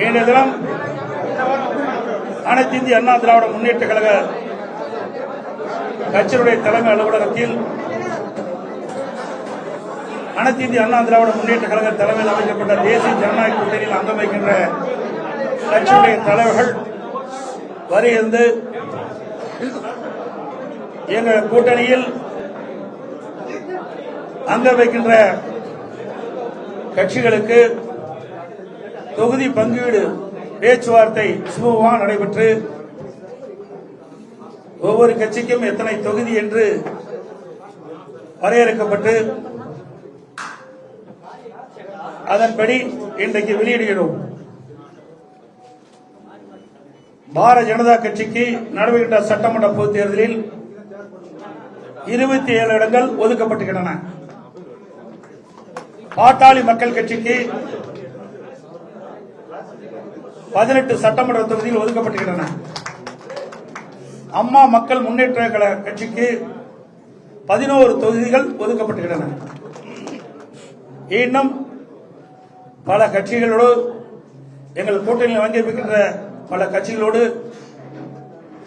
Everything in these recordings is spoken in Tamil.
இன்றைய தினம் அனைத்து இந்திய அண்ணா திராவிட முன்னேற்ற கழக கட்சியினுடைய தலைமை அலுவலகத்தில் அனைத்து இந்திய அண்ணா திராவிட முன்னேற்ற கழக தலைமையில் அமைக்கப்பட்ட தேசிய ஜனநாயக கூட்டணியில் அங்கம் வைக்கின்ற கட்சியுடைய தலைவர்கள் வருகிறது. எங்கள் கூட்டணியில் அங்கம் வைக்கின்ற கட்சிகளுக்கு தொகுதி பங்கீடு பேச்சுவார்த்தை சுமூகமாக நடைபெற்று ஒவ்வொரு கட்சிக்கும் எத்தனை தொகுதி என்று வரையறுக்கப்பட்டு அதன்படி இன்றைக்கு வெளியிடுகிறோம். பாரதிய ஜனதா கட்சிக்கு நடைபெற்ற சட்டமன்ற பொதுத் தேர்தலில் 27 இடங்கள் ஒதுக்கப்பட்டுள்ளன. பாட்டாளி மக்கள் கட்சிக்கு 18 சட்டமன்ற தொகுதிகள் ஒதுக்கப்பட்டுள்ளன. அம்மா மக்கள் முன்னேற்ற கழக கட்சிக்கு 11 தொகுதிகள் ஒதுக்கப்பட்டுள்ளன. இன்னும் பல கட்சிகளோடு எங்கள் கூட்டணியில் வங்கியிருக்கின்ற பல கட்சிகளோடு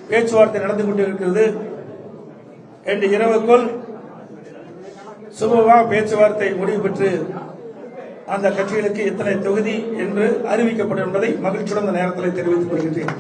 பேச்சுவார்த்தை நடந்து கொண்டிருக்கிறது. இன்று இரவுக்குள் சுமூகமாக பேச்சுவார்த்தை முடிவு பெற்று அந்த கட்சிகளுக்கு எத்தனை தொகுதி என்று அறிவிக்கப்படும் என்பதை மகிழ்ச்சியுடன் இந்த நேரத்தில் தெரிவித்துக் கொள்கின்றேன்.